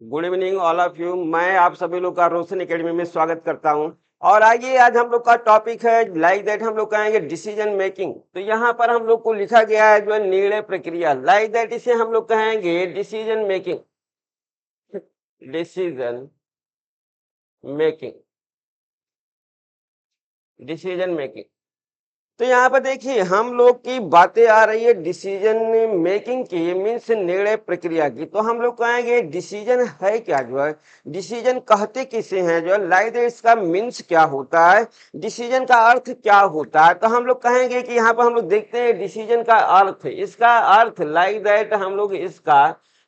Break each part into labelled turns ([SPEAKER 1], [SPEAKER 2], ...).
[SPEAKER 1] Good evening all of you. मैं आप सभी लोग का रोशन एकेडमी में स्वागत करता हूं। और आइए, आज हम लोग का टॉपिक है लाइक दैट, हम लोग कहेंगे डिसीजन मेकिंग। तो यहाँ पर हम लोग को लिखा गया है जो है निर्णय प्रक्रिया, लाइक दैट इसे हम लोग कहेंगे decision making. Decision making, decision making. तो यहाँ पर देखिए हम लोग की बातें आ रही है डिसीजन मेकिंग की, मीन्स निर्णय प्रक्रिया की। तो हम लोग कहेंगे डिसीजन है क्या, जो है डिसीजन कहते किसे हैं, जो है लाइक दैट इसका मीन्स क्या होता है, डिसीजन का अर्थ क्या होता है। तो हम लोग कहेंगे कि यहाँ पर हम लोग देखते हैं डिसीजन का अर्थ, इसका अर्थ लाइक दैट हम लोग इसका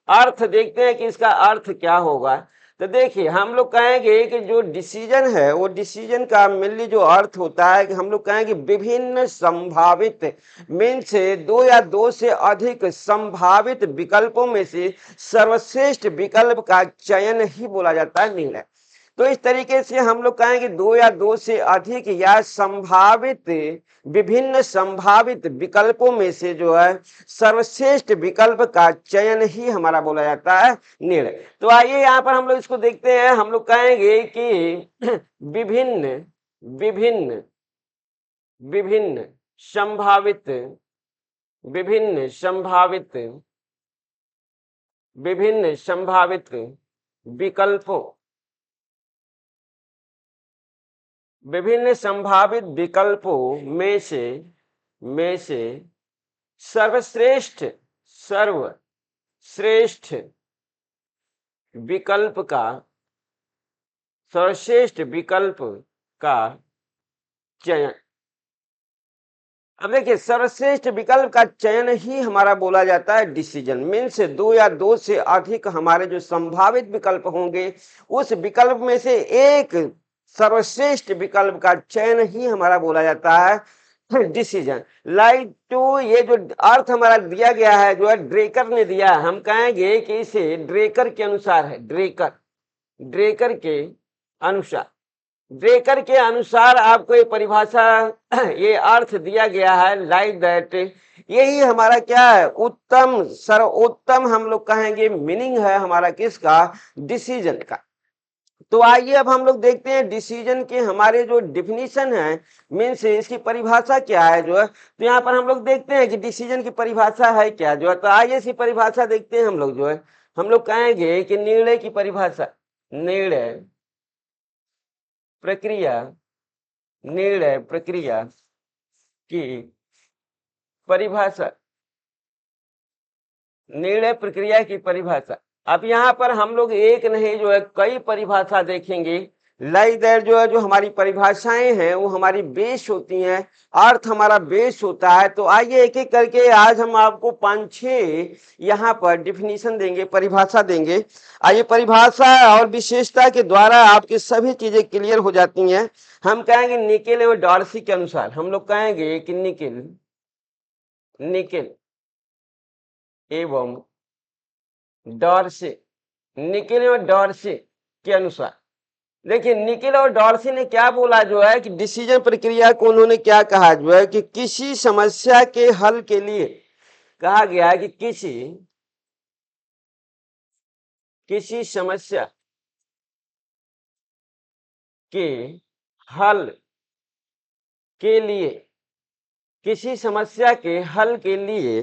[SPEAKER 1] अर्थ देखते हैं कि इसका अर्थ क्या होगा। तो देखिए हम लोग कहेंगे कि जो डिसीजन है वो डिसीजन का मेनली जो अर्थ होता है कि हम लोग कहेंगे विभिन्न संभावित, मीन्स दो या दो से अधिक संभावित विकल्पों में से सर्वश्रेष्ठ विकल्प का चयन ही बोला जाता है निर्णय। तो इस तरीके से हम लोग कहेंगे दो या दो से अधिक या संभावित, विभिन्न संभावित विकल्पों में से जो है सर्वश्रेष्ठ विकल्प का चयन ही हमारा बोला जाता है निर्णय। तो आइए यहाँ पर हम लोग इसको देखते हैं। हम लोग कहेंगे कि विभिन्न विभिन्न विभिन्न संभावित, विभिन्न संभावित, विभिन्न संभावित विकल्पों, विभिन्न संभावित विकल्पों में से सर्वश्रेष्ठ, सर्वश्रेष्ठ विकल्प का, सर्वश्रेष्ठ विकल्प का चयन। अब देखिए सर्वश्रेष्ठ विकल्प का चयन ही हमारा बोला जाता है डिसीजन। मीन्स दो या दो से अधिक हमारे जो संभावित विकल्प होंगे उस विकल्प में से एक सर्वश्रेष्ठ विकल्प का चयन ही हमारा बोला जाता है डिसीजन। लाइक टू, ये जो अर्थ हमारा दिया गया है जो है ड्रेकर ने दिया, हम कहेंगे कि इसे ड्रेकर के अनुसार है, ड्रेकर, ड्रेकर के अनुसार, ड्रेकर के अनुसार आपको ये परिभाषा, ये अर्थ दिया गया है लाइक दैट। यही हमारा क्या है, उत्तम सर्वोत्तम हम लोग कहेंगे मीनिंग है हमारा किसका, डिसीजन का। तो आइए अब हम लोग देखते हैं डिसीजन के हमारे जो डिफिनीशन है, मीन्स इसकी परिभाषा क्या है जो है। तो यहाँ पर हम लोग देखते हैं कि डिसीजन की परिभाषा है क्या जो है। तो आइए इसकी परिभाषा देखते हैं हम लोग जो है। हम लोग कहेंगे कि निर्णय की परिभाषा, निर्णय प्रक्रिया, निर्णय प्रक्रिया की परिभाषा, निर्णय प्रक्रिया की परिभाषा। अब यहाँ पर हम लोग एक नहीं जो है कई परिभाषा देखेंगे। लाइक दैट जो है, जो हमारी परिभाषाएं हैं वो हमारी बेस होती हैं, अर्थ हमारा बेस होता है। तो आइए एक एक करके आज हम आपको 5-6 यहाँ पर डिफिनीशन देंगे, परिभाषा देंगे। आइए परिभाषा और विशेषता के द्वारा आपकी सभी चीजें क्लियर हो जाती हैं। हम कहेंगे निकेल एवं डॉर्सी के अनुसार, हम लोग कहेंगे कि निकेल, निकेल एवं डॉर्से, निकेल एवं डॉर्से के अनुसार। देखिए निकेल और डॉर्सी ने क्या बोला जो है कि डिसीजन प्रक्रिया को उन्होंने क्या कहा जो है कि किसी समस्या के हल के लिए, कहा गया है कि किसी समस्या के हल के लिए, किसी समस्या के हल के लिए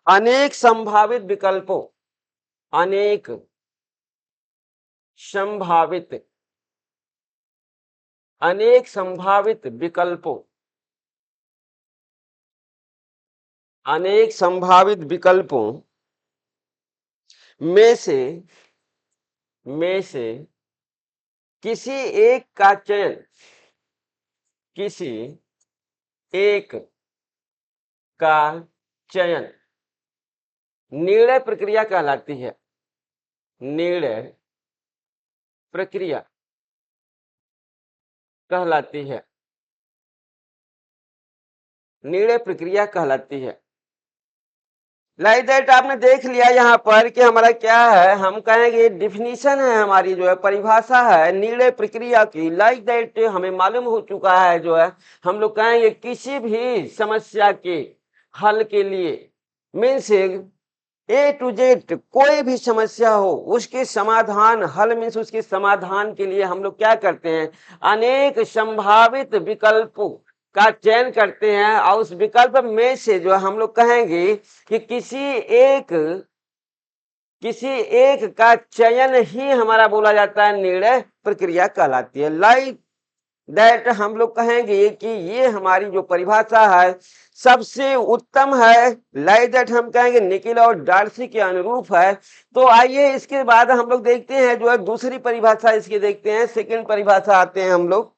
[SPEAKER 1] अनेक संभावित विकल्पों, अनेक संभावित, अनेक संभावित विकल्पों, अनेक संभावित विकल्पों में से किसी एक का चयन, किसी एक का चयन निर्णय प्रक्रिया कहलाती है, निर्णय प्रक्रिया कहलाती है, निर्णय प्रक्रिया कहलाती है। लाइक दैट आपने देख लिया यहाँ पर कि हमारा क्या है, हम कहेंगे डिफिनीशन है हमारी जो है, परिभाषा है निर्णय प्रक्रिया की। लाइक दैट हमें मालूम हो चुका है जो है, हम लोग कहेंगे किसी भी समस्या के हल के लिए, मीन्स ए टू जेड कोई भी समस्या हो उसके समाधान, हल मीन्स उसके समाधान के लिए हम लोग क्या करते हैं, अनेक संभावित विकल्पों का चयन करते हैं और उस विकल्प में से जो हम लोग कहेंगे कि किसी एक का चयन ही हमारा बोला जाता है निर्णय प्रक्रिया कहलाती है। लाइक दैट हम लोग कहेंगे कि ये हमारी जो परिभाषा है सबसे उत्तम है। लाइक दैट हम कहेंगे निकिल और डार्सी के अनुरूप है। तो आइए इसके बाद हम लोग देखते हैं जो है दूसरी परिभाषा इसकी देखते हैं, सेकंड परिभाषा आते हैं हम लोग।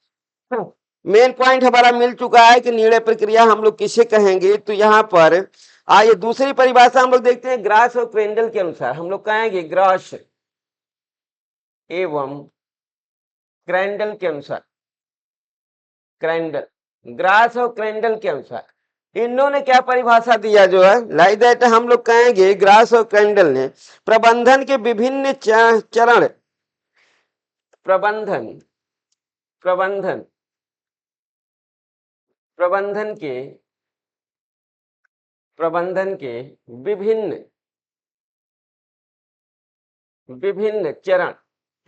[SPEAKER 1] मेन पॉइंट हमारा मिल चुका है कि निर्णय प्रक्रिया हम लोग किसे कहेंगे। तो यहाँ पर आइए दूसरी परिभाषा हम लोग देखते हैं ग्रास और क्रेंडल के अनुसार। हम लोग कहेंगे ग्रास एवं क्रेंडल के अनुसार, क्रेंडल, ग्रास और क्रेंडल के अनुसार इन्होंने क्या परिभाषा दिया जो है, लाइक दैट हम लोग कहेंगे ग्रास और क्रेंडल ने प्रबंधन के विभिन्न चरण, प्रबंधन प्रबंधन प्रबंधन के विभिन्न चरण,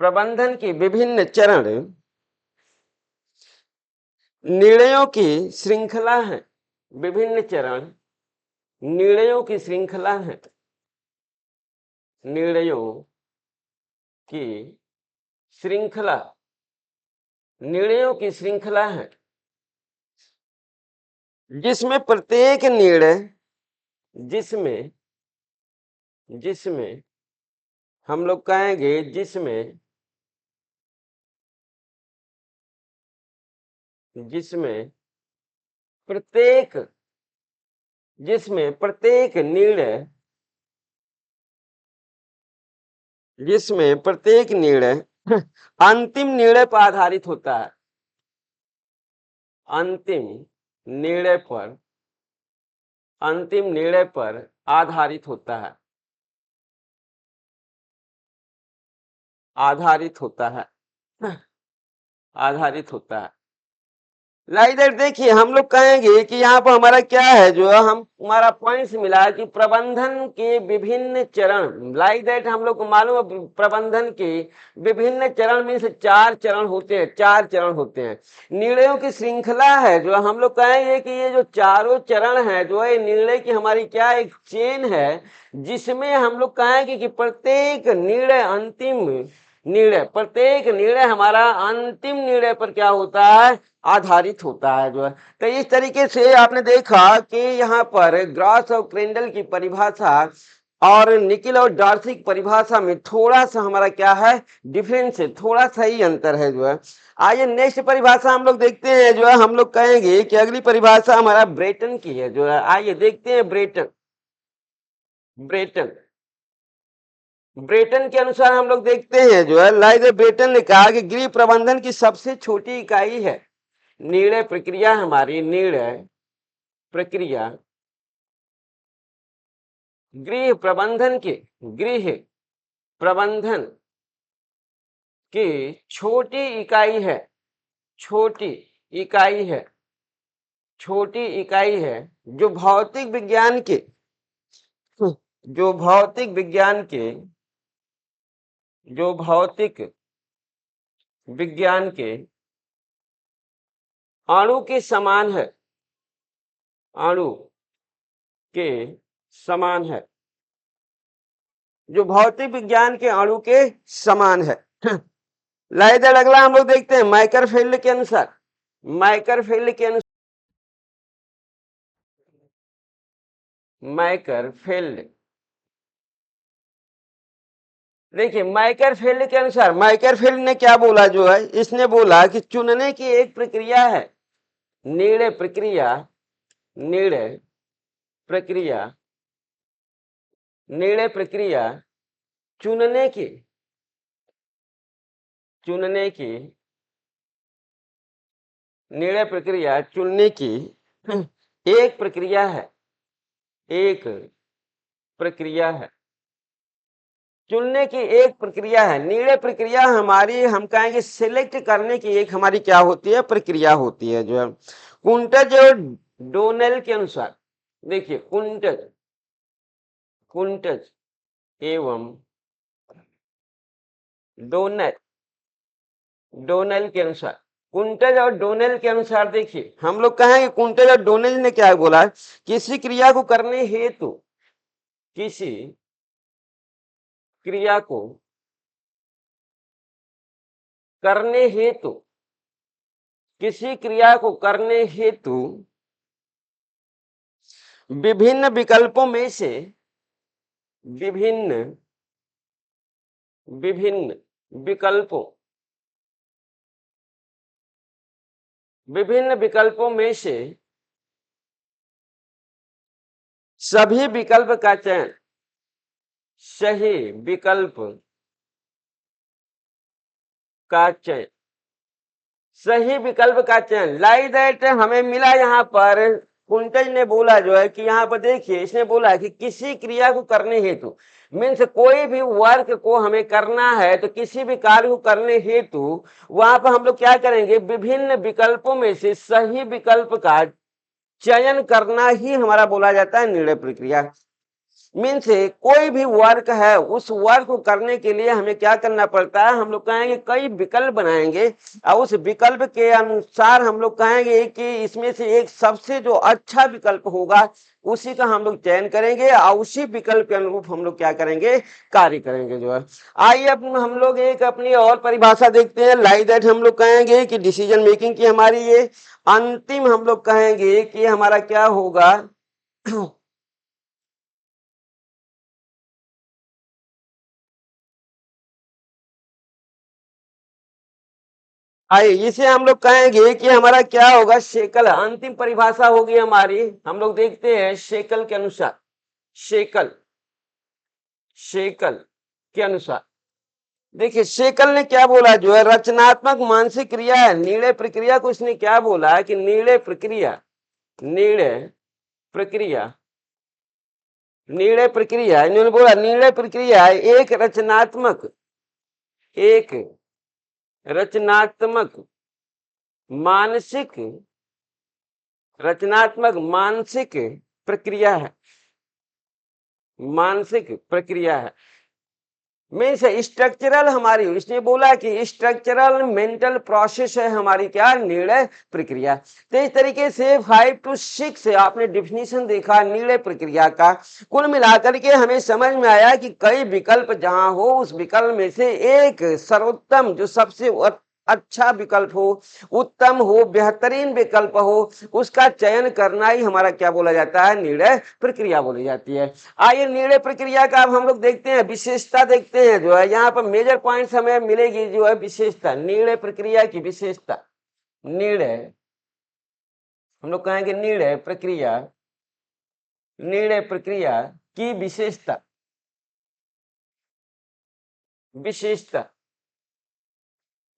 [SPEAKER 1] प्रबंधन के विभिन्न चरण निर्णयों की श्रृंखला है। विभिन्न चरण निर्णयों की श्रृंखला है, निर्णयों की श्रृंखला, निर्णयों की श्रृंखला है जिसमें प्रत्येक निर्णय, जिसमें हम लोग कहेंगे जिसमें प्रत्येक निर्णय अंतिम निर्णय पर आधारित होता है, अंतिम निर्णय पर आधारित होता है, आधारित होता है। लाइक दैट देखिए हम लोग कहेंगे कि यहाँ पर हमारा क्या है जो हम हमारा पॉइंट्स मिला कि प्रबंधन के विभिन्न चरण। लाइक दैट हम लोग को मालूम है प्रबंधन के विभिन्न चरण में से चार चरण होते हैं, निर्णयों की श्रृंखला है जो हम लोग कहेंगे कि ये जो चारों चरण है जो है निर्णय की हमारी क्या एक चेन है, जिसमें हम लोग कहेंगे कि प्रत्येक निर्णय हमारा अंतिम निर्णय पर क्या होता है, आधारित होता है जो है। तो इस तरीके से आपने देखा कि यहाँ पर ग्रास और क्रेंडल की परिभाषा और निकिल और डार्सी की परिभाषा में थोड़ा सा हमारा क्या है डिफरेंस है, थोड़ा सा ही अंतर है जो है। आइए नेक्स्ट परिभाषा हम लोग देखते हैं जो है, हम लोग कहेंगे कि अगली परिभाषा हमारा ब्रेटन की है जो है। आइए देखते हैं ब्रेटन के अनुसार हम लोग देखते हैं जो है, लाइक ब्रेटन ने कहा कि गृह प्रबंधन की सबसे छोटी इकाई है निर्णय प्रक्रिया। हमारी निर्णय प्रक्रिया गृह प्रबंधन की छोटी इकाई है जो भौतिक विज्ञान के अणु के समान है, जो भौतिक विज्ञान के अणु के समान है। लाइक दैट अगला हम लोग देखते हैं मैकरफील्ड के अनुसार, देखिए मैकरफील्ड के अनुसार, मैकरफील्ड ने क्या बोला जो है, इसने बोला कि चुनने की एक प्रक्रिया है, निर्णय प्रक्रिया चुनने की एक प्रक्रिया है, चुनने की एक प्रक्रिया है। निर्णय प्रक्रिया हमारी हम कहेंगे सिलेक्ट करने की एक हमारी क्या होती है, प्रक्रिया होती है जो है। कुंटज और डोनेल के अनुसार, देखिए कुंटज कुंटज एवं डोनेल डोनेल के अनुसार, कुंटज और डोनेल के अनुसार देखिए हम लोग कहेंगे कुंटज और डोनेल ने क्या बोला, किसी क्रिया को करने हेतु, किसी क्रिया को करने हेतु, किसी क्रिया को करने हेतु विभिन्न विकल्पों में से विभिन्न विभिन्न विकल्पों विभिन्न विकल्पों में से सभी विकल्प का चयन, सही विकल्प का चयन, सही विकल्प का चयन, लाइक दैट हमें मिला यहाँ पर, कुंटज ने बोला जो है कि यहाँ पर देखिए इसने बोला कि किसी क्रिया को करने हेतु, मीन्स कोई भी वर्क को हमें करना है तो किसी भी कार्य को करने हेतु वहां पर हम लोग क्या करेंगे, विभिन्न विकल्पों में से सही विकल्प का चयन करना ही हमारा बोला जाता है निर्णय प्रक्रिया। मीन्स कोई भी वर्क है, उस वर्क को करने के लिए हमें क्या करना पड़ता है, हम लोग कहेंगे कई विकल्प बनाएंगे और उस विकल्प के अनुसार हम लोग कहेंगे कि इसमें से एक सबसे जो अच्छा विकल्प होगा उसी का हम लोग चयन करेंगे और उसी विकल्प के अनुरूप हम लोग क्या करेंगे, कार्य करेंगे जो है। आइए अब हम लोग एक अपनी और परिभाषा देखते हैं, लाइक दैट हम लोग कहेंगे कि डिसीजन मेकिंग की हमारी ये अंतिम हम लोग कहेंगे कि हमारा क्या होगा आइए इसे हम लोग कहेंगे कि हमारा क्या होगा, शेकल, अंतिम परिभाषा होगी हमारी, हम लोग देखते हैं शेकल के अनुसार, शेकल शेकल के अनुसार देखिए शेकल ने क्या बोला जो है, रचनात्मक मानसिक क्रिया है, निर्णय प्रक्रिया को इसने क्या बोला है कि निर्णय प्रक्रिया, निर्णय प्रक्रिया, निर्णय प्रक्रिया, इन्होंने बोला निर्णय प्रक्रिया एक रचनात्मक, एक रचनात्मक मानसिक, रचनात्मक मानसिक प्रक्रिया है, मानसिक प्रक्रिया है। मीन्स स्ट्रक्चरल हमारी, इसने बोला कि स्ट्रक्चरल मेंटल प्रोसेस है हमारी क्या, निर्णय प्रक्रिया। तो इस तरीके से 5 to 6 आपने डिफिनीशन देखा निर्णय प्रक्रिया का। कुल मिलाकर के हमें समझ में आया कि कई विकल्प जहां हो उस विकल्प में से एक सर्वोत्तम, जो सबसे अच्छा विकल्प हो, उत्तम हो, बेहतरीन विकल्प हो, उसका चयन करना ही हमारा क्या बोला जाता है, निर्णय प्रक्रिया बोली जाती है। आइए निर्णय प्रक्रिया का अब हम लोग देखते हैं, विशेषता देखते हैं जो है, यहाँ पर मेजर पॉइंट्स हमें मिलेगी जो है विशेषता, निर्णय प्रक्रिया की विशेषता, निर्णय हम लोग कहेंगे निर्णय प्रक्रिया, निर्णय प्रक्रिया की विशेषता, विशेषता,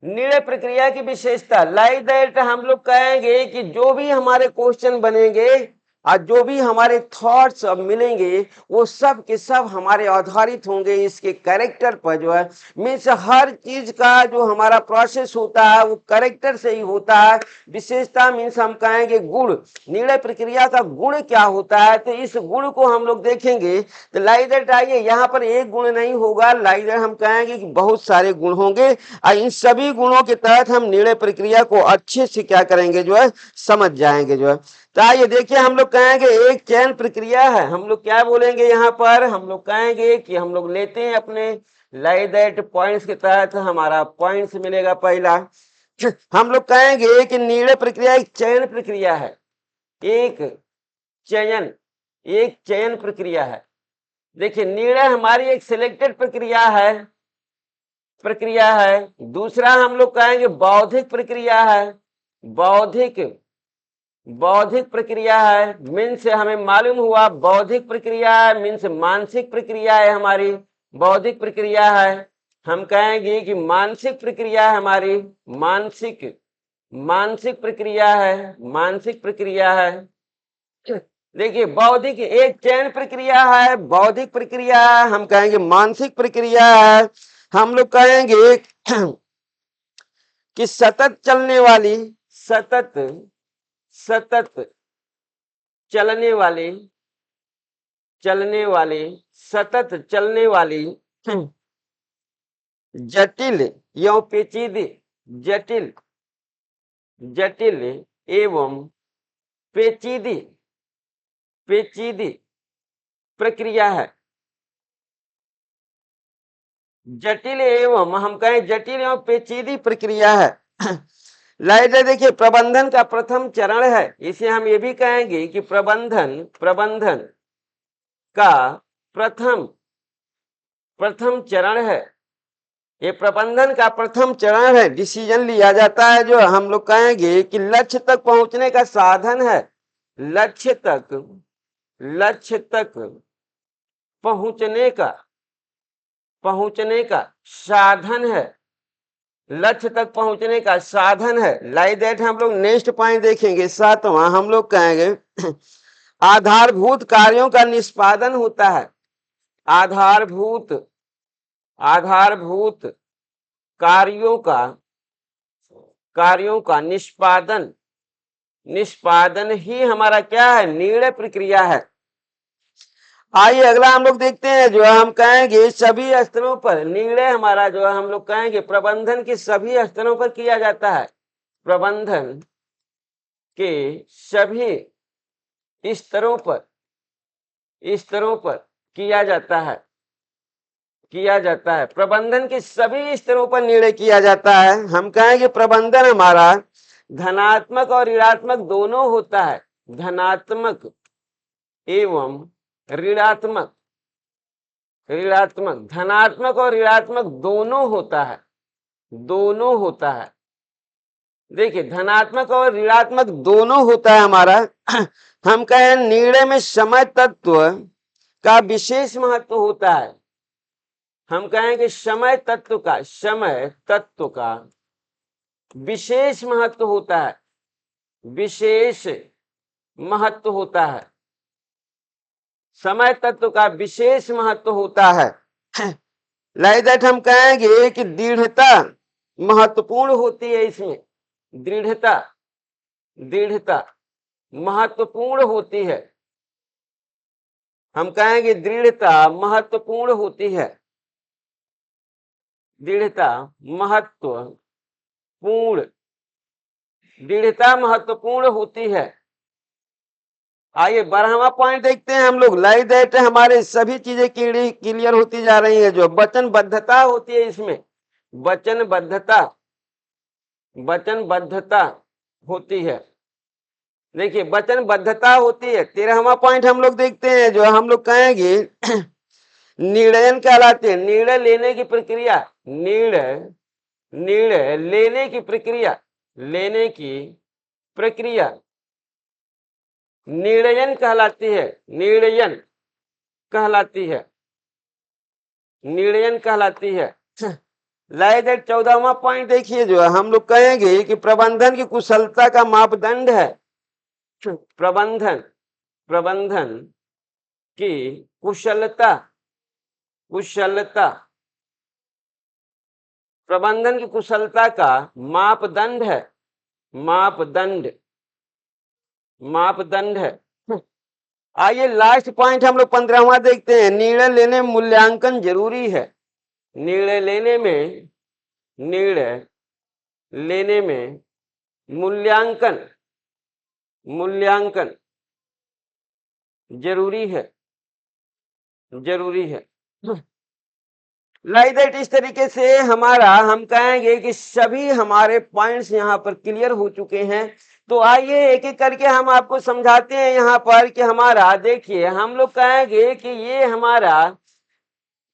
[SPEAKER 1] निर्णय प्रक्रिया की विशेषता, लाइक दैट हम लोग कहेंगे कि जो भी हमारे क्वेश्चन बनेंगे और जो भी हमारे थॉट्स मिलेंगे वो सब के सब हमारे आधारित होंगे इसके कैरेक्टर पर जो है। मीन्स हर चीज का जो हमारा प्रोसेस होता है वो कैरेक्टर से ही होता है। विशेषता मीन्स हम कहेंगे गुण, निर्णय प्रक्रिया का गुण क्या होता है, तो इस गुण को हम लोग देखेंगे। तो लाइक दैट आइए यहाँ पर एक गुण नहीं होगा, लाइक दैट हम कहेंगे कि बहुत सारे गुण होंगे और इन सभी गुणों के तहत हम निर्णय प्रक्रिया को अच्छे से क्या करेंगे जो है, समझ जाएंगे जो है। तो आइए देखिए हम लोग कहेंगे एक चयन प्रक्रिया है, हम लोग क्या बोलेंगे यहाँ पर, हम लोग कहेंगे कि हम लोग लेते हैं अपने लाइक दैट पॉइंट्स के तहत हमारा पॉइंट्स मिलेगा पहला, हम लोग कहेंगे कि निर्णय प्रक्रिया एक चयन प्रक्रिया है, एक चयन, एक चयन प्रक्रिया है। देखिए निर्णय हमारी एक सिलेक्टेड प्रक्रिया है, प्रक्रिया है। दूसरा हम लोग कहेंगे बौद्धिक प्रक्रिया है, बौद्धिक, बौद्धिक प्रक्रिया है। मीन्स हमें मालूम हुआ बौद्धिक प्रक्रिया है मीन्स मानसिक प्रक्रिया है हमारी, बौद्धिक प्रक्रिया है। हम कहेंगे कि मानसिक प्रक्रिया है हमारी, मानसिक, मानसिक प्रक्रिया है, मानसिक प्रक्रिया है। देखिए बौद्धिक एक चयन प्रक्रिया है, बौद्धिक प्रक्रिया है, हम कहेंगे मानसिक प्रक्रिया है। हम लोग कहेंगे कि सतत चलने वाली, सतत, सतत चलने वाली चलने वाली, सतत चलने वाली, जटिल एवं पेचीदी, जटिल जटिल एवं पेचीदी पेचीदी प्रक्रिया है। जटिल एवं, हम कहें जटिल एवं पेचीदी प्रक्रिया है। लाइट देखिए, प्रबंधन का प्रथम चरण है, इसे हम ये भी कहेंगे कि प्रबंधन का प्रथम चरण है। ये प्रबंधन का प्रथम चरण है। डिसीजन लिया जाता है, जो हम लोग कहेंगे कि लक्ष्य तक पहुंचने का साधन है। लक्ष्य तक पहुंचने का साधन है। लक्ष्य तक पहुंचने का साधन है। लाइक दैट हम लोग नेक्स्ट पॉइंट देखेंगे, 7वां हम लोग कहेंगे आधारभूत कार्यों का निष्पादन होता है। आधारभूत कार्यों का निष्पादन ही हमारा क्या है? निर्णय प्रक्रिया है। आइए अगला हम लोग देखते हैं, जो हम कहेंगे सभी स्तरों पर निर्णय हमारा जो हम लोग कहेंगे प्रबंधन के सभी स्तरों पर किया जाता है। प्रबंधन के सभी स्तरों पर किया जाता है। प्रबंधन के सभी स्तरों पर निर्णय किया जाता है। हम कहेंगे प्रबंधन हमारा धनात्मक और ऋणात्मक दोनों होता है। धनात्मक एवं ऋणात्मक धनात्मक और ऋणात्मक दोनों होता है। देखिए, धनात्मक और ऋणात्मक दोनों होता है हमारा। हम कहें निर्णय में समय तत्व का विशेष महत्व होता है। हम कहेंगे समय तत्व का विशेष महत्व होता है। समय तत्व का विशेष महत्व होता है। लाइक दैट हम कहेंगे कि दृढ़ता महत्वपूर्ण होती है। इसमें दृढ़ता महत्वपूर्ण होती है। हम कहेंगे दृढ़ता महत्वपूर्ण होती है। दृढ़ता महत्वपूर्ण होती है। आइए 12वां पॉइंट देखते हैं हम लोग। लाइक दैट हमारे सभी चीजें क्लियर होती जा रही है। जो वचनबद्धता होती है, इसमें वचनबद्धता होती है। देखिए, वचनबद्धता होती है। 13वां पॉइंट हम लोग देखते हैं, जो हम लोग कहेंगे निर्णयन कहलाते हैं। निर्णय लेने की प्रक्रिया, निर्णय लेने की प्रक्रिया निर्णयन कहलाती है। निर्णयन कहलाती है। लाइक दैट 14वां पॉइंट देखिए, जो हम लोग कहेंगे कि प्रबंधन की कुशलता का मापदंड है। प्रबंधन की कुशलता प्रबंधन की कुशलता का मापदंड है। मापदंड है। आइए लास्ट पॉइंट हम लोग 15वां देखते हैं। निर्णय लेने में मूल्यांकन जरूरी है। निर्णय लेने में मूल्यांकन जरूरी है। लाइक दैट इस तरीके से हमारा हम कहेंगे कि सभी हमारे पॉइंट्स यहाँ पर क्लियर हो चुके हैं। तो आइए एक एक करके हम आपको समझाते हैं यहाँ पर कि हमारा देखिए, हम लोग कहेंगे कि ये हमारा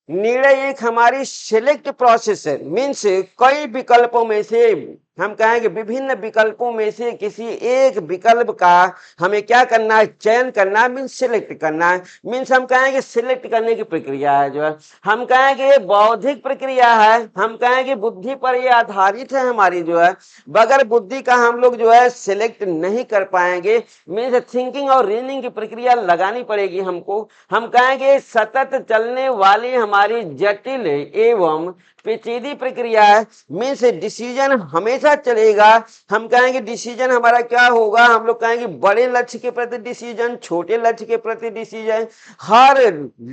[SPEAKER 1] निर्णय एक हमारी सिलेक्ट प्रोसेस है। मीन्स कई विकल्पों में से हम कहेंगे विभिन्न विकल्पों में से किसी एक विकल्प का हमें क्या करना है? चयन करना है। मीन्स सिलेक्ट करना है। मीन्स हम कहेंगे सिलेक्ट करने की प्रक्रिया है, जो है हम कहेंगे बौद्धिक प्रक्रिया है। हम कहेंगे बुद्धि पर ये आधारित है हमारी, जो है बगैर बुद्धि का हम लोग जो है सिलेक्ट नहीं कर पाएंगे। मीन्स थिंकिंग और रीजनिंग की प्रक्रिया लगानी पड़ेगी हमको। हम कहेंगे सतत चलने वाली हमारी जटिल एवं पेचीदी प्रक्रिया है। मीन्स डिसीजन हमेशा हमेशा चलेगा। हम कहेंगे डिसीजन हमारा क्या होगा, हम लोग कहेंगे बड़े लक्ष्य के प्रति डिसीजन, छोटे लक्ष्य के प्रति डिसीजन, हर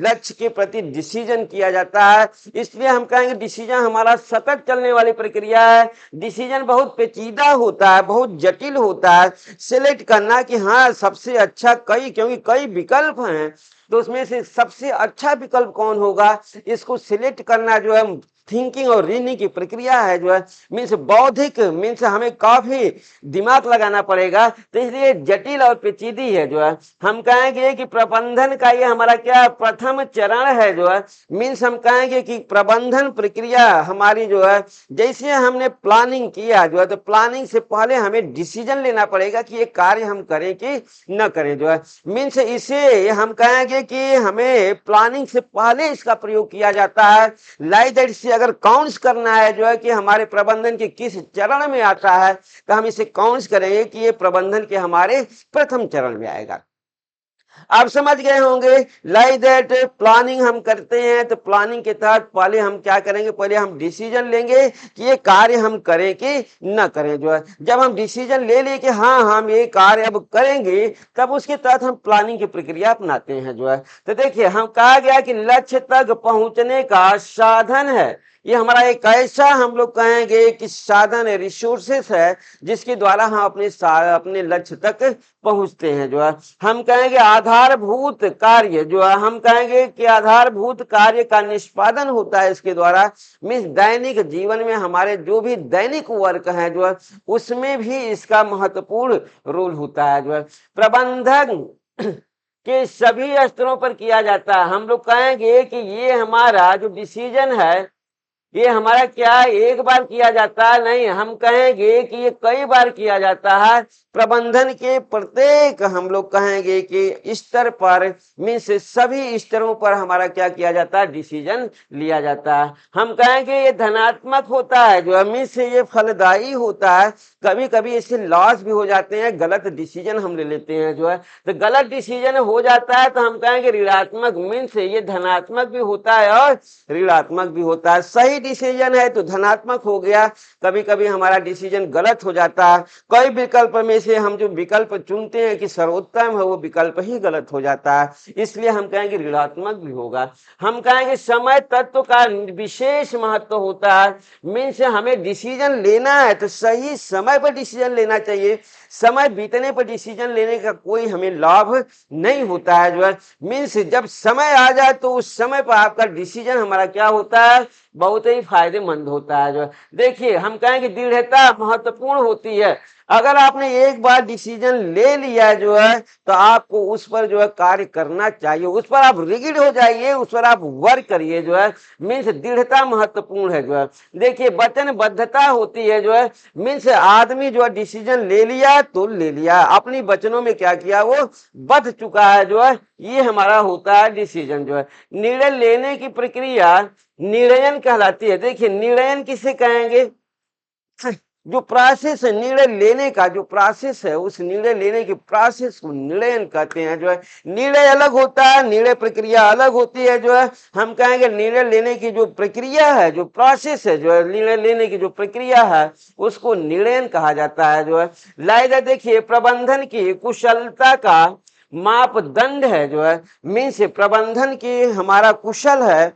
[SPEAKER 1] लक्ष्य के प्रति डिसीजन किया जाता है। इसलिए हम कहेंगे डिसीजन हमारा सतत चलने वाली प्रक्रिया है। डिसीजन बहुत पेचीदा होता है, बहुत जटिल होता है सिलेक्ट करना कि हाँ सबसे अच्छा क्योंकि कई विकल्प हैं, तो उसमें से सबसे अच्छा विकल्प कौन होगा, इसको सिलेक्ट करना जो है थिंकिंग और रीजनिंग की प्रक्रिया है, जो है मीन्स बौद्धिक, मीन्स हमें काफी दिमाग लगाना पड़ेगा, तो इसलिए जटिल और पेचीदी है। जो है हम कहेंगे कि प्रबंधन का ये हमारा क्या प्रथम चरण है, जो है मीन्स हम कहेंगे कि प्रबंधन प्रक्रिया हमारी जो है, जैसे हमने प्लानिंग किया जो है, तो प्लानिंग से पहले हमें डिसीजन लेना पड़ेगा कि ये कार्य हम करें कि न करें। जो है मीन्स इसे हम कहेंगे कि हमें प्लानिंग से पहले इसका प्रयोग किया जाता है। लाइक दैट से अगर काउंट्स करना है जो है कि हमारे प्रबंधन के किस चरण में आता है, तो हम इसे काउंट्स करेंगे कि ये प्रबंधन के हमारे प्रथम चरण में आएगा। आप समझ गए होंगे। लाइक दैट प्लानिंग हम करते हैं, तो प्लानिंग के तहत पहले हम क्या करेंगे, पहले हम डिसीजन लेंगे कि ये कार्य हम करें कि न करें। जो है जब हम डिसीजन ले लिए कि हाँ हम ये कार्य अब करेंगे, तब उसके तहत हम प्लानिंग की प्रक्रिया अपनाते हैं। जो है तो देखिए हम कहा गया कि लक्ष्य तक पहुंचने का साधन है, ये हमारा एक ऐसा हम लोग कहेंगे कि साधन है, रिसोर्सेस है, जिसके द्वारा हम अपने लक्ष्य तक पहुंचते हैं। जो है हम कहेंगे आधारभूत कार्य, जो है हम कहेंगे कि आधारभूत कार्य का निष्पादन होता है इसके द्वारा। मीन्स दैनिक जीवन में हमारे जो भी दैनिक वर्क है, जो है उसमें भी इसका महत्वपूर्ण रोल होता है। जो है प्रबंधन के सभी स्तरों पर किया जाता है। हम लोग कहेंगे कि ये हमारा जो डिसीजन है, ये हमारा क्या एक बार किया जाता है, नहीं, हम कहेंगे कि ये कई बार किया जाता है। प्रबंधन के प्रत्येक हम लोग कहेंगे कि स्तर पर, मीन्स सभी स्तरों पर हमारा क्या किया जाता है, डिसीजन लिया जाता है। हम कहेंगे ये धनात्मक होता है, जो मीन्स ये फलदायी होता है। कभी कभी इससे लॉस भी हो जाते हैं, गलत डिसीजन हम ले लेते हैं। जो है तो गलत डिसीजन हो जाता है, तो हम कहेंगे ऋणात्मक, मीन्स ये धनात्मक भी होता है और ऋणात्मक भी होता है। सही डिसीजन है तो धनात्मक हो गया, कभी कभी हमारा डिसीजन गलत हो जाता है। कई विकल्प में से हम जो विकल्प चुनते हैं कि सर्वोत्तम है, वो विकल्प ही गलत हो जाता है, इसलिए हम कहेंगे ऋणात्मक भी होगा। हम कहेंगे समय तत्व का विशेष महत्व होता है। मीन्स हमें डिसीजन लेना है तो सही समय पर डिसीजन लेना चाहिए, समय बीतने पर डिसीजन लेने का कोई हमें लाभ नहीं होता है। जो है मीन्स जब समय आ जाए तो उस समय पर आपका डिसीजन हमारा क्या होता है, बहुत ही फायदेमंद होता है। जो है देखिए हम कहेंगे दृढ़ता महत्वपूर्ण होती है। अगर आपने एक बार डिसीजन ले लिया जो है, तो आपको उस पर जो है कार्य करना चाहिए, उस पर आप रिगिड हो जाइए, उस पर आप वर्क करिए। जो है मीन्स दृढ़ता महत्वपूर्ण है। जो है देखिए वचनबद्धता होती है। जो है मीन्स आदमी जो है डिसीजन ले लिया तो ले लिया, अपनी वचनों में क्या किया, वो बध चुका है। जो है ये हमारा होता है डिसीजन। जो है निर्णय लेने की प्रक्रिया निर्णयन कहलाती है। देखिए निर्णयन किसे कहेंगे, जो प्रोसेस है निर्णय लेने का, जो प्रोसेस है उस निर्णय लेने की प्रोसेस को निर्णयन कहते हैं। जो है निर्णय अलग होता है, निर्णय प्रक्रिया अलग होती है। जो है हम कहेंगे निर्णय लेने की जो प्रक्रिया है, जो प्रोसेस है, जो है निर्णय लेने की जो प्रक्रिया है, उसको निर्णयन कहा जाता है। जो है लाइक देखिए प्रबंधन की कुशलता का मापदंड है। जो है मीन्स प्रबंधन की हमारा कुशल है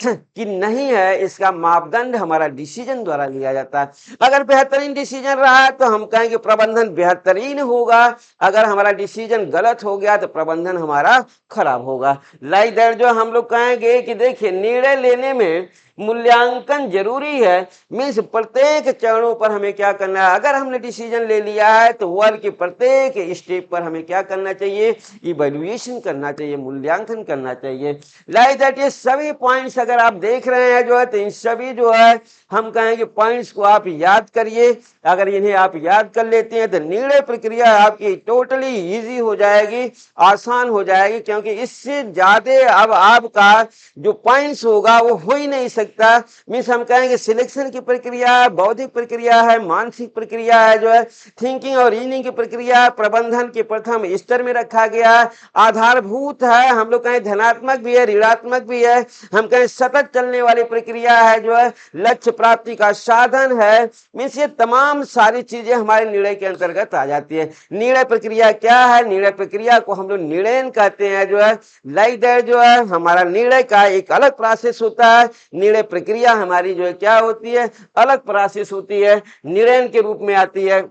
[SPEAKER 1] कि नहीं है, इसका मापदंड हमारा डिसीजन द्वारा लिया जाता है। अगर बेहतरीन डिसीजन रहा है तो हम कहेंगे प्रबंधन बेहतरीन होगा, अगर हमारा डिसीजन गलत हो गया तो प्रबंधन हमारा खराब होगा। लाइक दैट जो हम लोग कहेंगे कि देखिए निर्णय लेने में मूल्यांकन जरूरी है। मीन्स प्रत्येक चरणों पर हमें क्या करना है, अगर हमने डिसीजन ले लिया है तो वर्क के प्रत्येक स्टेप पर हमें क्या करना चाहिए, इवैल्यूएशन करना चाहिए, मूल्यांकन करना चाहिए। लाइक दैट ये सभी पॉइंट्स अगर आप देख रहे हैं जो है, तो इन सभी जो है हम कहेंगे पॉइंट्स को आप याद करिए। अगर इन्हें आप याद कर लेते हैं तो निर्णय प्रक्रिया आपकी टोटली इजी हो जाएगी, आसान हो जाएगी, क्योंकि इससे ज्यादा अब आपका जो पॉइंट्स होगा वो हो ही नहीं सकता। मीन्स हम कहेंगे सिलेक्शन की प्रक्रिया, बौद्धिक प्रक्रिया है, मानसिक प्रक्रिया है, जो है थिंकिंग और रीजनिंग की प्रक्रिया प्रबंधन के प्रथम स्तर में रखा गया है। आधारभूत है, हम लोग कहें धनात्मक भी है, ऋणात्मक भी है, हम कहें सतत चलने वाली प्रक्रिया है, जो है लक्ष्य प्राप्ति का साधन है। मीन्स ये तमाम सारी चीजें हमारे निर्णय के अंतर्गत आ जाती है। निर्णय प्रक्रिया क्या है? निर्णय प्रक्रिया को हम लोग निर्णयन कहते हैं, जो है लाइक दैट, जो है हमारा निर्णय का एक अलग प्रोसेस होता है। निर्णय प्रक्रिया हमारी जो है क्या होती है? अलग प्रोसेस होती है, निर्णय के रूप में आती है।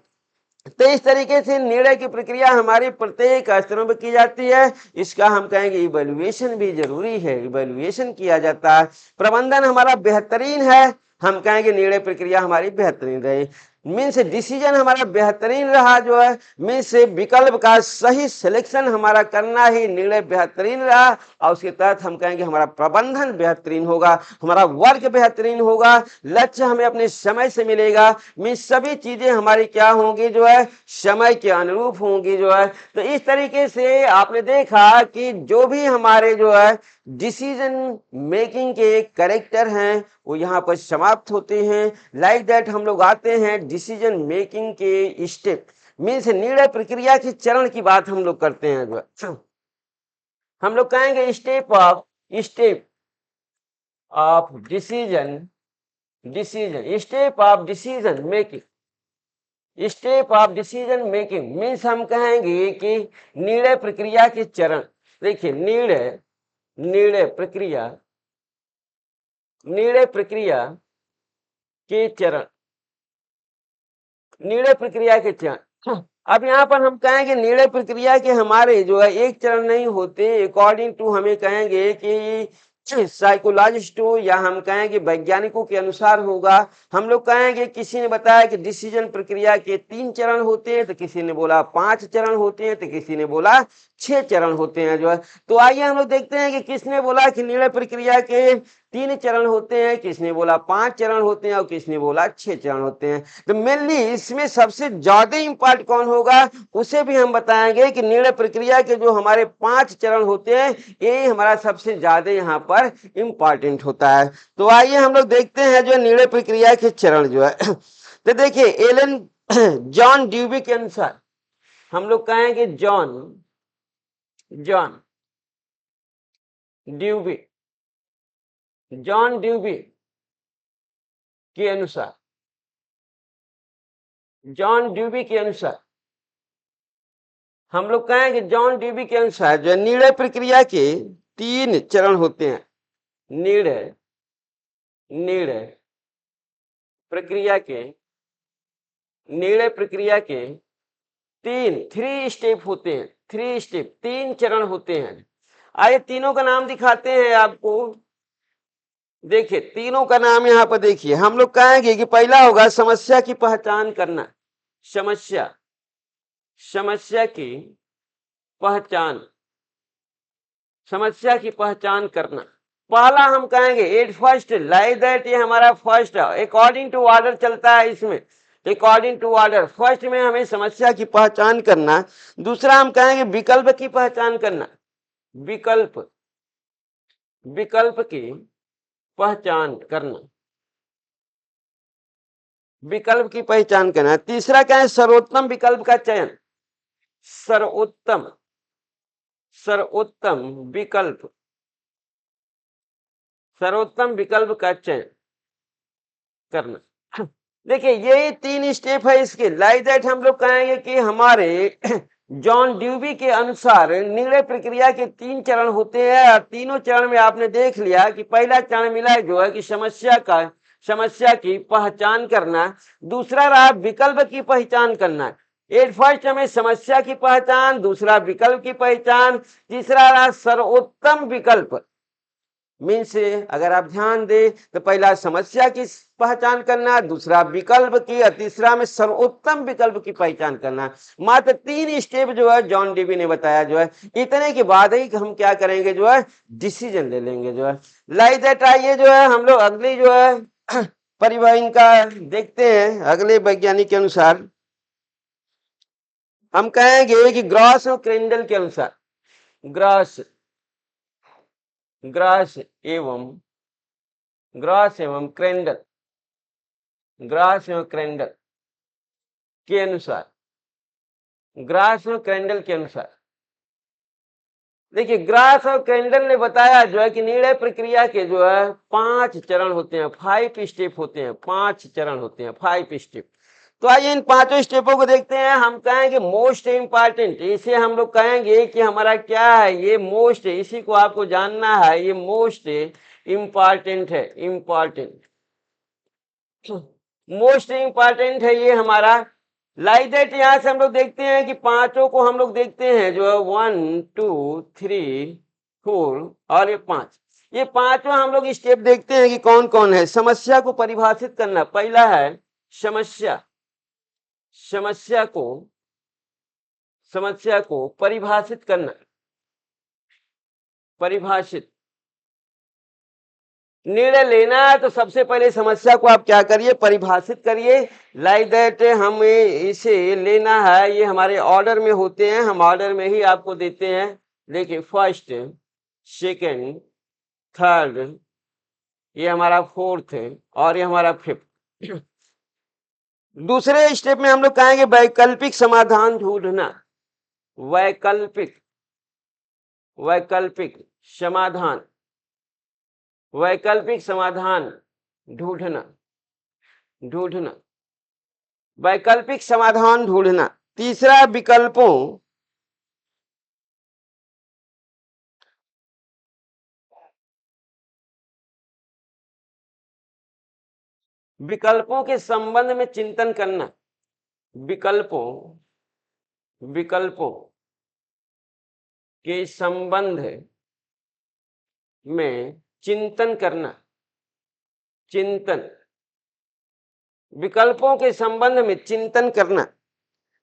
[SPEAKER 1] तो इस तरीके से निर्णय की प्रक्रिया हमारी प्रत्येक स्तरों पर की जाती है। इसका हम कहेंगे इवैल्यूएशन भी जरूरी है, इवैल्यूएशन किया जाता है। प्रबंधन हमारा बेहतरीन है, हम कहेंगे निर्णय प्रक्रिया हमारी बेहतरीन रही। मीन्स डिसीजन हमारा बेहतरीन रहा, जो है मीन्स विकल्प का सही सिलेक्शन हमारा करना ही निर्णय बेहतरीन रहा, और उसके तहत हम कहेंगे हमारा प्रबंधन बेहतरीन होगा, हमारा वर्क बेहतरीन होगा, लक्ष्य हमें अपने समय से मिलेगा। मीन्स सभी चीजें हमारी क्या होंगी? जो है समय के अनुरूप होंगी, जो है। तो इस तरीके से आपने देखा कि जो भी हमारे जो है डिसीजन मेकिंग के कैरेक्टर हैं वो यहाँ पर समाप्त होते हैं। लाइक दैट हम लोग आते हैं डिसीजन मेकिंग के स्टेप, मीन्स निर्णय प्रक्रिया के चरण की बात हम लोग करते हैं। जो हम लोग कहेंगे step of decision step of decision making means हम कहेंगे कि निर्णय प्रक्रिया के चरण। देखिए निर्णय प्रक्रिया के चरण, निर्णय प्रक्रिया के चरण। अब यहाँ पर हम कहेंगे निर्णय प्रक्रिया के हमारे जो है एक चरण नहीं होते, अकॉर्डिंग टू हमें कहेंगे कि साइकोलॉजिस्टों या हम कहेंगे वैज्ञानिकों के अनुसार होगा। हम लोग कहेंगे, किसी ने बताया कि डिसीजन प्रक्रिया के 3 चरण होते हैं, तो किसी ने बोला 5 चरण होते हैं, तो किसी ने बोला 6 चरण होते हैं, जो है। तो आइए हम लोग देखते हैं कि किसने बोला कि निर्णय प्रक्रिया के 3 चरण होते हैं, किसने बोला 5 चरण होते हैं, और किसने बोला 6 चरण होते हैं। तो मेनली इसमें सबसे ज्यादा इम्पॉर्टेंट कौन होगा उसे भी हम बताएंगे कि निर्णय प्रक्रिया के जो हमारे 5 चरण होते हैं ये हमारा सबसे ज्यादा यहाँ पर इम्पॉर्टेंट होता है। तो आइए हम लोग देखते हैं जो निर्णय प्रक्रिया के चरण जो है। तो देखिए एलन जॉन ड्यूबी के अनुसार, हम लोग कहेंगे जॉन ड्यूबी के अनुसार हम लोग कहेंगे जॉन ड्यूबी के अनुसार जो निर्णय प्रक्रिया के 3 चरण होते हैं। निर्णय प्रक्रिया के 3 स्टेप होते हैं, 3 चरण होते हैं। आइए तीनों का नाम दिखाते हैं आपको। देखिए तीनों का नाम यहाँ पर देखिए। हम लोग कहेंगे कि पहला होगा समस्या की पहचान करना, समस्या की पहचान करना। पहला हम कहेंगे एट फर्स्ट लाइक दैट, ये हमारा फर्स्ट अकॉर्डिंग टू ऑर्डर चलता है। इसमें अकॉर्डिंग टू ऑर्डर फर्स्ट में हमें समस्या की पहचान करना। दूसरा हम कहेंगे विकल्प की पहचान करना, विकल्प की पहचान करना। तीसरा क्या है? सर्वोत्तम विकल्प का चयन, सर्वोत्तम विकल्प का चयन करना। देखिए यही 3 स्टेप है इसके। लाइक दैट हम लोग कहेंगे कि हमारे जॉन ड्यूबी के अनुसार निर्णय प्रक्रिया के 3 चरण होते हैं, और तीनों चरण में आपने देख लिया कि पहला चरण मिला जो है कि समस्या की पहचान करना। दूसरा रहा विकल्प की पहचान करना। एट फर्स्ट हमें समस्या की पहचान, दूसरा विकल्प की पहचान, तीसरा रहा सर्वोत्तम विकल्प। मीन्स अगर आप ध्यान दें तो पहला समस्या की पहचान करना, दूसरा विकल्प की, और तीसरा में सर्वोत्तम विकल्प की पहचान करना। मात्र 3 स्टेप जो है जॉन ड्यूबी ने बताया। जो है इतने के बाद ही हम क्या करेंगे, जो है डिसीजन ले लेंगे। जो है लाइक दैट आइए जो है हम लोग अगली जो है परिवहन का देखते हैं। अगले वैज्ञानिक के अनुसार हम कहेंगे कि ग्रॉस और क्रेंडल के अनुसार, ग्रॉस एवं ग्रास एवं क्रेंडल, ग्रास एवं क्रेंडल के अनुसार, ग्रास और क्रेंडल के अनुसार देखिए ग्रास और क्रेंडल ने बताया जो है कि निर्णय प्रक्रिया के जो है 5 चरण होते हैं, 5 स्टेप होते हैं, 5 चरण होते हैं, 5 स्टेप। तो आइए इन 5 स्टेपों को देखते हैं। हम कहेंगे मोस्ट इंपॉर्टेंट, इसे हम लोग कहेंगे कि हमारा क्या है, ये मोस्ट, इसी को आपको जानना है, ये मोस्ट इंपॉर्टेंट है, इंपॉर्टेंट, मोस्ट इंपॉर्टेंट है ये हमारा। लाइक दैट यहां से हम लोग देखते हैं कि पांचों को हम लोग देखते हैं जो है 1 2 3 4 और ये 5, ये पांचों हम लोग स्टेप देखते हैं कि कौन कौन है। समस्या को परिभाषित करना, पहला है समस्या, समस्या को परिभाषित करना, परिभाषित। निर्णय लेना है तो सबसे पहले समस्या को आप क्या करिए, परिभाषित करिए। लाइक दैट हमें इसे लेना है, ये हमारे ऑर्डर में होते हैं, हम ऑर्डर में ही आपको देते हैं। देखिए फर्स्ट, सेकंड, थर्ड, ये हमारा फोर्थ और ये हमारा फिफ्थ। दूसरे स्टेप में हम लोग कहेंगे वैकल्पिक समाधान ढूंढना, वैकल्पिक, वैकल्पिक समाधान, वैकल्पिक समाधान ढूंढना, ढूंढना, वैकल्पिक समाधान ढूंढना। तीसरा विकल्पों, विकल्पों के संबंध में चिंतन करना, विकल्पों, विकल्पों के संबंध में चिंतन करना, चिंतन, विकल्पों के संबंध में चिंतन करना।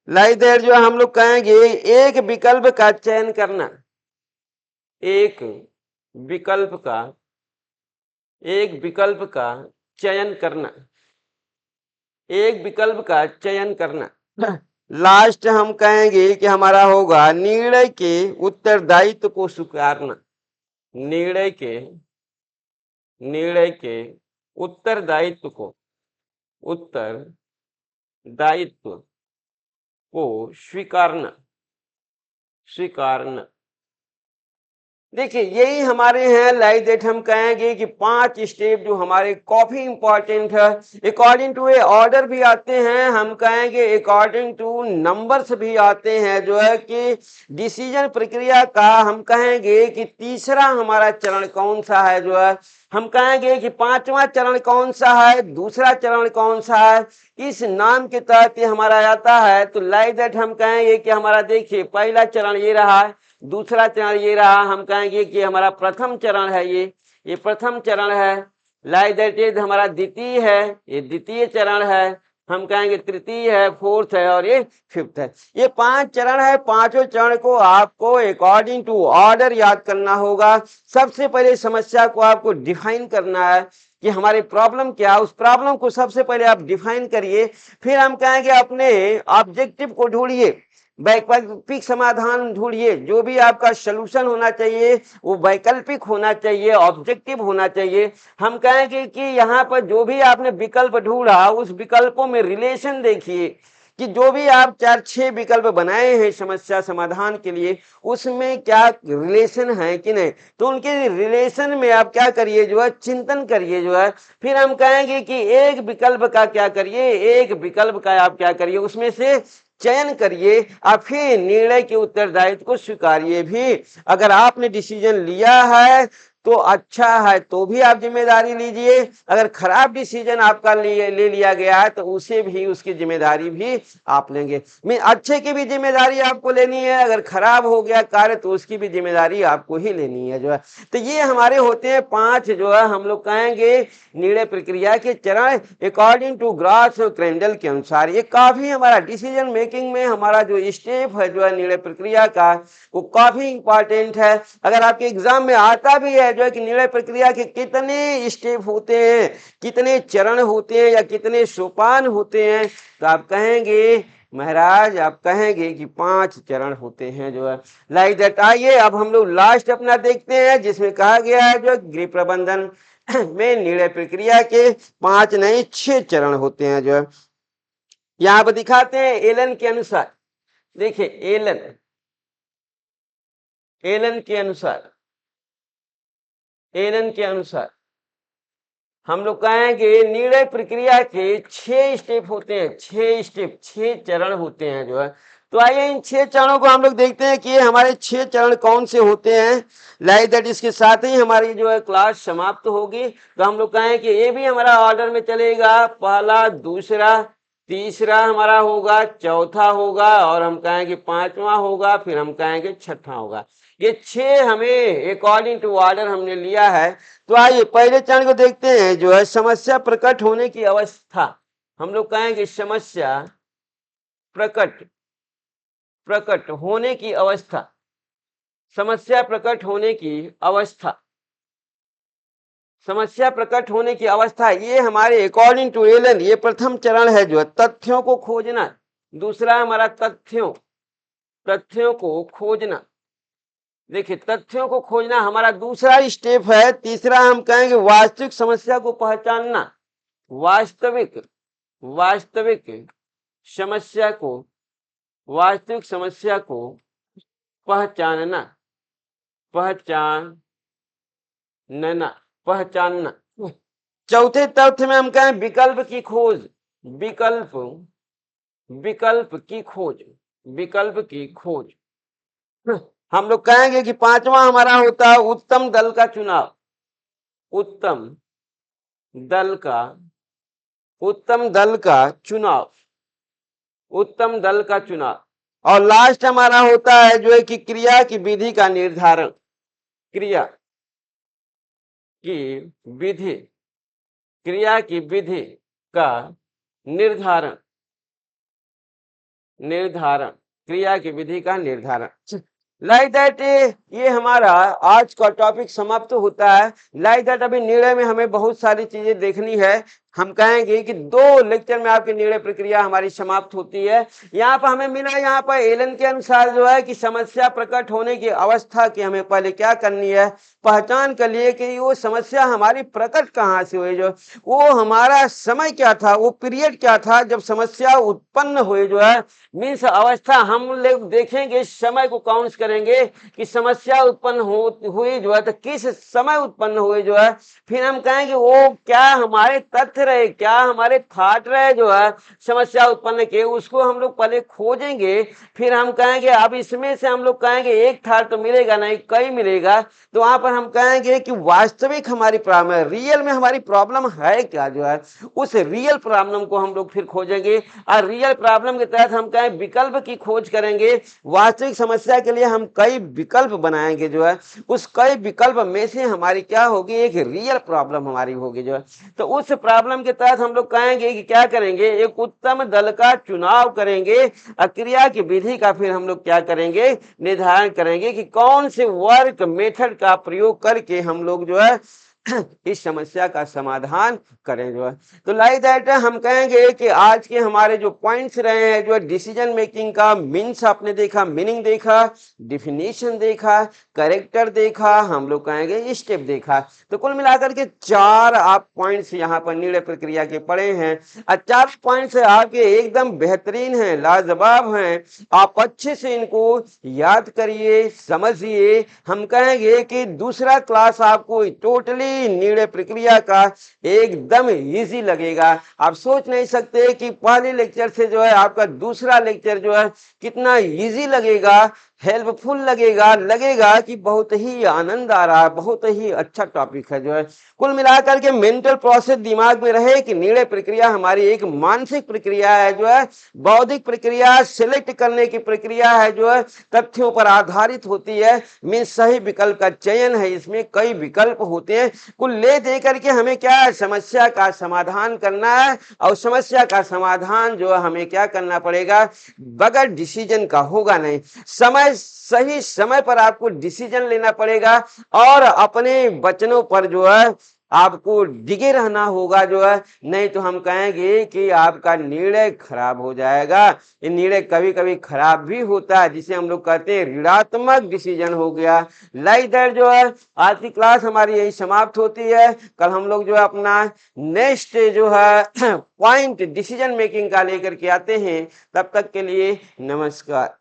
[SPEAKER 1] लाइक दैट जो हम लोग कहेंगे एक विकल्प का चयन करना, एक विकल्प का, एक विकल्प का चयन करना, एक विकल्प का चयन करना। लास्ट हम कहेंगे कि हमारा होगा निर्णय के उत्तरदायित्व को स्वीकारना, निर्णय के, निर्णय के उत्तरदायित्व को, उत्तरदायित्व को स्वीकारना, स्वीकारना। देखिए यही हमारे हैं। लाइक दैट हम कहेंगे कि 5 स्टेप जो हमारे काफी इंपॉर्टेंट है। अकॉर्डिंग टू ए ऑर्डर भी आते हैं, हम कहेंगे अकॉर्डिंग टू नंबर्स भी आते हैं, जो है कि डिसीजन प्रक्रिया का हम कहेंगे कि तीसरा हमारा चरण कौन सा है, जो है हम कहेंगे कि 5वां चरण कौन सा है, दूसरा चरण कौन सा है, इस नाम के तहत ये हमारा आता है। तो लाइक दैट हम कहेंगे कि हमारा देखिए पहला चरण ये रहा, दूसरा चरण ये रहा, हम कहेंगे कि हमारा प्रथम चरण है, ये प्रथम चरण है। लाइक दैट इज हमारा द्वितीय है, ये द्वितीय चरण है, हम कहेंगे तृतीय है, फोर्थ है और ये फिफ्थ है। ये 5 चरण है। पांचों चरण को आपको अकॉर्डिंग टू ऑर्डर याद करना होगा। सबसे पहले समस्या को आपको डिफाइन करना है कि हमारी प्रॉब्लम क्या है, उस प्रॉब्लम को सबसे पहले आप डिफाइन करिए। फिर हम कहेंगे अपने ऑब्जेक्टिव को ढूंढिए, वैकल्पिक समाधान ढूंढिए। जो भी आपका सलूशन होना चाहिए वो वैकल्पिक होना चाहिए, ऑब्जेक्टिव होना चाहिए। हम कहेंगे कि यहाँ पर जो भी आपने विकल्प ढूंढा उस विकल्पों में रिलेशन देखिए कि जो भी आप 4-6 विकल्प बनाए हैं समस्या समाधान के लिए, उसमें क्या रिलेशन है कि नहीं। तो उनके रिलेशन में आप क्या करिए, जो है चिंतन करिए, जो है। फिर हम कहेंगे कि एक विकल्प का क्या करिए, एक विकल्प का आप क्या करिए, उसमें से चयन करिए और फिर निर्णय के उत्तरदायित्व को स्वीकारिए भी। अगर आपने डिसीजन लिया है तो अच्छा है, तो भी आप जिम्मेदारी लीजिए। अगर खराब डिसीजन आपका ले लिया गया है तो उसे भी, उसकी जिम्मेदारी भी आप लेंगे। अच्छे की भी जिम्मेदारी आपको लेनी है, अगर खराब हो गया कार्य तो उसकी भी जिम्मेदारी आपको ही लेनी है, जो है। तो ये हमारे होते हैं 5, जो है हम लोग कहेंगे निर्णय प्रक्रिया के चरण अकॉर्डिंग टू ग्रास और क्रेंडल के अनुसार। ये काफी हमारा डिसीजन मेकिंग में हमारा जो स्टेप है, जो है निर्णय प्रक्रिया का, वो काफी इंपॉर्टेंट है। अगर आपके एग्जाम में आता भी है जो है कि निर्णय प्रक्रिया के कितने स्टेप होते हैं, कितने चरण होते हैं या कितने सोपान होते हैं, तो आप कहेंगे महाराज आप कहेंगे कि 5 चरण होते हैं जो है लाइक दैट। आइए अब हम लोग लास्ट अपना देखते हैं, जिसमें कहा गया है जो गृह प्रबंधन में निर्णय प्रक्रिया के 5 नहीं 6 चरण होते हैं जो है। यहाँ पर दिखाते हैं एलन के अनुसार। देखिए एलन के अनुसार हम लोग कहेंगे निर्णय प्रक्रिया के 6 स्टेप होते हैं, 6 चरण होते हैं जो है। तो आइए इन 6 चरणों को हम लोग देखते हैं कि हमारे 6 चरण कौन से होते हैं। लाइक दैट इसके साथ ही हमारी जो है क्लास समाप्त होगी। तो हम लोग कहें कि ये भी हमारा ऑर्डर में चलेगा, पहला, दूसरा, तीसरा हमारा होगा, चौथा होगा, और हम कहेंगे 5वां होगा, फिर हम कहेंगे 6वां होगा। ये 6 हमें अकॉर्डिंग टू ऑर्डर हमने लिया है। तो आइए पहले चरण को देखते हैं जो है समस्या प्रकट होने की अवस्था। हम लोग कहेंगे समस्या प्रकट होने की अवस्था, समस्या प्रकट होने की अवस्था, समस्या प्रकट होने की अवस्था। ये हमारे अकॉर्डिंग टू एलन ये प्रथम चरण है जो है तथ्यों को खोजना। दूसरा हमारा तथ्यों को खोजना। देखिए तथ्यों को खोजना हमारा दूसरा स्टेप है। तीसरा हम कहेंगे वास्तविक समस्या को पहचानना, वास्तविक समस्या को पहचानना। चौथे तथ्य में हम कहें विकल्प की खोज। हम लोग कहेंगे कि 5वां हमारा होता है उत्तम दल का चुनाव। और लास्ट हमारा होता है जो है कि क्रिया की विधि का निर्धारण। लाइक दैट ये हमारा आज का टॉपिक समाप्त होता है। लाइक दैट अभी निर्णय में हमें बहुत सारी चीजें देखनी है। हम कहेंगे कि 2 लेक्चर में आपकी निर्णय प्रक्रिया हमारी समाप्त होती है। यहाँ पर हमें मिला, यहाँ पर एलन के अनुसार जो है कि समस्या प्रकट होने की अवस्था की हमें पहले क्या करनी है, पहचान कर लिए कि वो समस्या हमारी प्रकट कहाँ से हुई, जो वो हमारा समय क्या था, वो पीरियड क्या था जब समस्या उत्पन्न हुई जो है, मीन्स अवस्था। हम लोग देखेंगे समय को काउंट करेंगे कि समस्या उत्पन्न हुई जो है तो किस समय उत्पन्न हुई जो है। फिर हम कहेंगे वो क्या हमारे तथ्य रहे, क्या हमारे थाट रहे जो है समस्या उत्पन्न के, उसको हम लोग पहले खोजेंगे। फिर हम कहेंगे अब इसमें से हम लोग कहेंगे एक थाट तो मिलेगा नहीं, कई मिलेगा। तो वहां पर हम कहेंगे कि वास्तविक हमारी प्रॉब्लम है, रियल में हमारी प्रॉब्लम है क्या जो है, उस रियल प्रॉब्लम को हम लोग फिर खोजेंगे। और रियल प्रॉब्लम के तहत हम कहें विकल्प की खोज करेंगे। वास्तविक समस्या के लिए हम कई विकल्प बनाएंगे जो है, उस कई विकल्प में से हमारी क्या होगी, एक रियल प्रॉब्लम हमारी होगी जो है। तो उस प्रॉब्लम के तहत हम लोग कहेंगे कि क्या करेंगे, एक उत्तम दल का चुनाव करेंगे। क्रिया की विधि का फिर हम लोग क्या करेंगे, निर्धारण करेंगे कि कौन से वर्क मेथड का प्रयोग करके हम लोग जो है इस समस्या का समाधान करें जो है। तो लाइक दैट हम कहेंगे कि आज के हमारे जो पॉइंट्स रहे हैं जो डिसीजन मेकिंग का मीन्स आपने देखा, मीनिंग देखा, डिफिनीशन देखा, करेक्टर देखा, हम लोग कहेंगे स्टेप देखा। तो कुल मिलाकर के 4 आप पॉइंट्स यहाँ पर निर्णय प्रक्रिया के पढ़े हैं। और 4 पॉइंट्स आपके एकदम बेहतरीन हैं, लाजवाब हैं। आप अच्छे से इनको याद करिए, समझिए। हम कहेंगे कि दूसरा क्लास आपको टोटली निर्णय प्रक्रिया का एकदम इजी लगेगा। आप सोच नहीं सकते कि पहले लेक्चर से जो है आपका दूसरा लेक्चर जो है कितना इजी लगेगा, हेल्पफुल लगेगा कि बहुत ही आनंद आ रहा है, बहुत ही अच्छा टॉपिक है जो है। कुल मिलाकर के मेंटल प्रोसेस दिमाग में रहे कि निर्णय प्रक्रिया हमारी एक मानसिक प्रक्रिया है जो है, बौद्धिक प्रक्रिया, सिलेक्ट करने की प्रक्रिया है जो है, तथ्यों पर आधारित होती है। मीन सही विकल्प का चयन है, इसमें कई विकल्प होते हैं। कुल ले दे करके हमें क्या है, समस्या का समाधान करना है। और समस्या का समाधान जो है हमें क्या करना पड़ेगा, बगैर डिसीजन का होगा नहीं। सही समय पर आपको डिसीजन लेना पड़ेगा और अपने वचनों पर जो है आपको डिगे रहना होगा जो है, नहीं तो हम कहेंगे कि आपका निर्णय खराब हो जाएगा। ये निर्णय कभी कभी खराब भी होता है, जिसे हम लोग कहते हैं ऋणात्मक डिसीजन हो गया। लाइक दैट जो है आज की क्लास हमारी यही समाप्त होती है। कल हम लोग जो है अपना नेक्स्ट जो है पॉइंट डिसीजन मेकिंग का लेकर के आते हैं। तब तक के लिए नमस्कार।